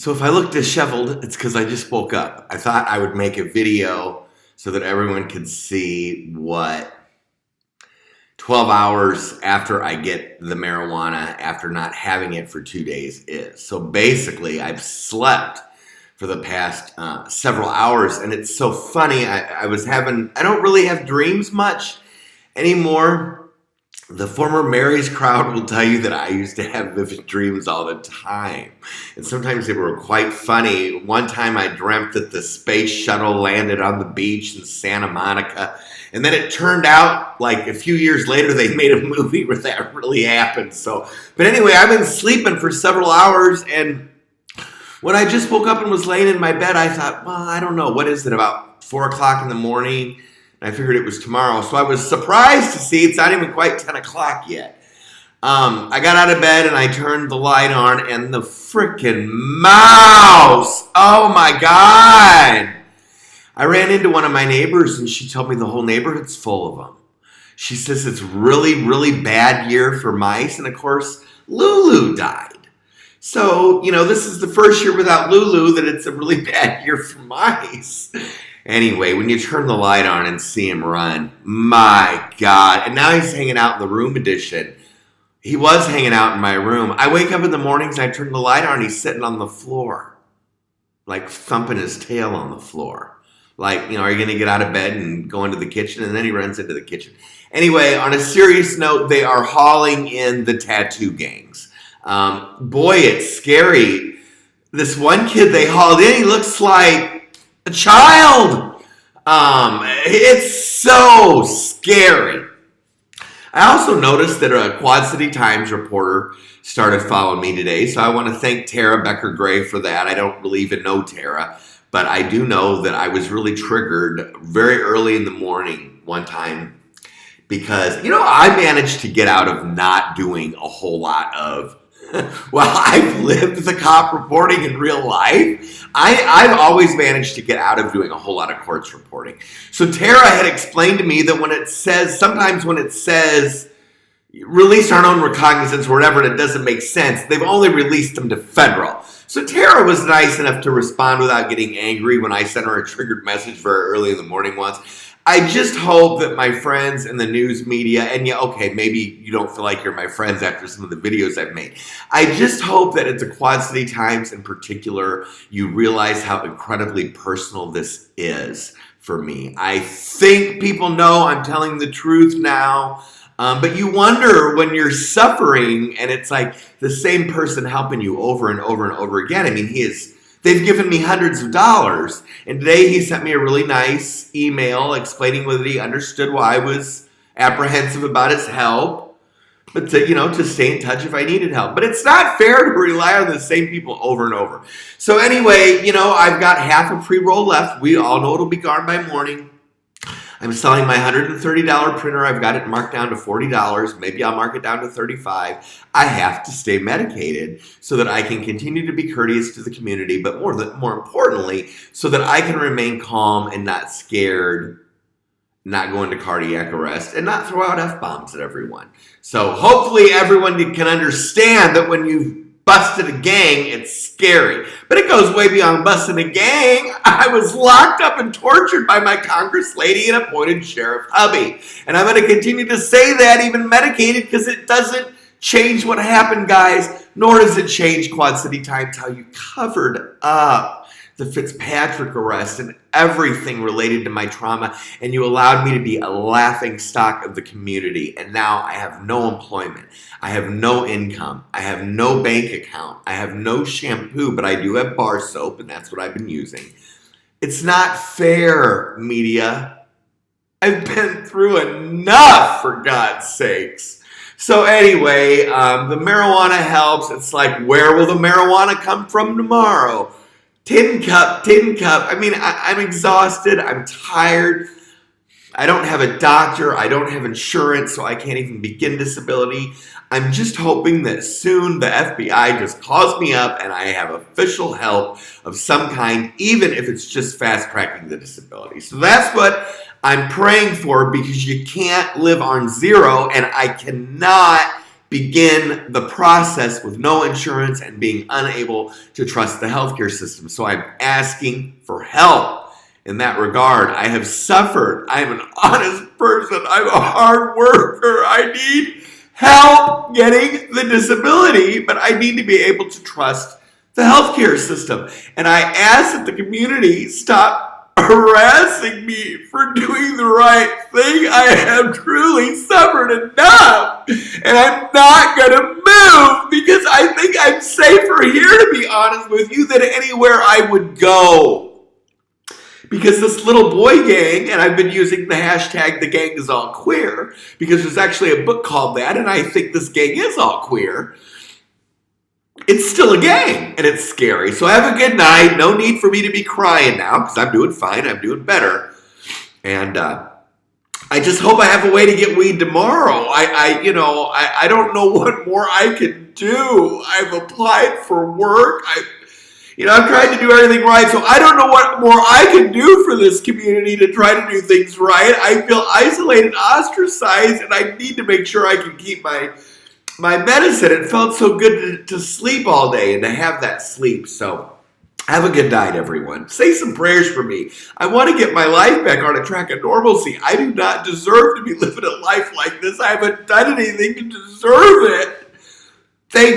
So if I look disheveled, it's because I just woke up. I thought I would make a video so that everyone could see what 12 hours after I get the marijuana after not having it for 2 days is. So basically, I've slept for the past several hours, and it's so funny. I don't really have dreams much anymore. The former Mary's crowd will tell you that I used to have vivid dreams all the time. And sometimes they were quite funny. One time I dreamt that the space shuttle landed on the beach in Santa Monica. And then it turned out, like a few years later, they made a movie where that really happened. But anyway, I've been sleeping for several hours. And when I just woke up and was laying in my bed, I thought, well, I don't know. What is it, about 4 o'clock in the morning? I figured it was tomorrow. So I was surprised to see it's not even quite 10 o'clock yet. I got out of bed and I turned the light on, and the freaking mouse. Oh my God. I ran into one of my neighbors and she told me the whole neighborhood's full of them. She says it's really, really bad year for mice. And of course, Lulu died. So, this is the first year without Lulu that it's a really bad year for mice. Anyway, when you turn the light on and see him run, my God. And now he's hanging out in the room edition. He was hanging out in my room. I wake up in the mornings, I turn the light on, he's sitting on the floor, like thumping his tail on the floor. Like, are you going to get out of bed and go into the kitchen? And then he runs into the kitchen. Anyway, on a serious note, they are hauling in the tattoo gangs. Boy, it's scary. This one kid they hauled in, he looks like a child. It's so scary. I also noticed that a Quad City Times reporter started following me today, so I want to thank Tara Becker Gray for that. I don't really even know Tara, but I do know that I was really triggered very early in the morning one time because, I managed to get out of not doing a whole lot of well, I've lived the cop reporting in real life. I've always managed to get out of doing a whole lot of courts reporting. So Tara had explained to me that sometimes when it says release our own recognizance or whatever, and it doesn't make sense, they've only released them to federal. So Tara was nice enough to respond without getting angry when I sent her a triggered message very early in the morning once. I just hope that my friends in the news media, and maybe you don't feel like you're my friends after some of the videos I've made. I just hope that at the Quad City Times in particular, you realize how incredibly personal this is for me. I think people know I'm telling the truth now, but you wonder when you're suffering and it's like the same person helping you over and over and over again. I mean, they've given me hundreds of dollars. And today he sent me a really nice email explaining whether he understood why I was apprehensive about his help. But to stay in touch if I needed help. But it's not fair to rely on the same people over and over. So anyway, I've got half a pre-roll left. We all know it'll be gone by morning. I'm selling my $130 printer. I've got it marked down to $40. Maybe I'll mark it down to $35. I have to stay medicated so that I can continue to be courteous to the community, but more importantly, so that I can remain calm and not scared, not go into cardiac arrest, and not throw out F-bombs at everyone. So hopefully everyone can understand that when you've busted a gang, it's scary. But it goes way beyond busting a gang. I was locked up and tortured by my Congress lady and appointed Sheriff hubby. And I'm going to continue to say that even medicated because it doesn't change what happened, guys. Nor does it change Quad City Times how you covered up the Fitzpatrick arrest and everything related to my trauma, and you allowed me to be a laughing stock of the community. And now I have no employment. I have no income. I have no bank account. I have no shampoo, but I do have bar soap, and that's what I've been using. It's not fair, media. I've been through enough, for God's sakes. So anyway, the marijuana helps. It's like, where will the marijuana come from tomorrow? Tin cup. I mean, I'm exhausted. I'm tired. I don't have a doctor. I don't have insurance, so I can't even begin disability. I'm just hoping that soon the FBI just calls me up and I have official help of some kind, even if it's just fast-tracking the disability. So that's what I'm praying for, because you can't live on zero, and I cannot begin the process with no insurance and being unable to trust the healthcare system. So I'm asking for help in that regard. I have suffered. I'm an honest person. I'm a hard worker. I need help getting the disability, but I need to be able to trust the healthcare system. And I ask that the community stop harassing me for doing the right thing. I have truly suffered enough, and I'm not going to move because I think I'm safer here, to be honest with you, than anywhere I would go. Because this little boy gang, and I've been using the hashtag the gang is all queer, because there's actually a book called that, and I think this gang is all queer. It's still a gang, and it's scary. So have a good night. No need for me to be crying now, because I'm doing fine. I'm doing better. And I just hope I have a way to get weed tomorrow. I don't know what more I can do. I've applied for work. I'm trying to do everything right, so I don't know what more I can do for this community to try to do things right. I feel isolated, ostracized, and I need to make sure I can keep my medicine. It felt so good to sleep all day and to have that sleep. So have a good night, everyone. Say some prayers for me. I want to get my life back on a track of normalcy. I do not deserve to be living a life like this. I haven't done anything to deserve it. Thank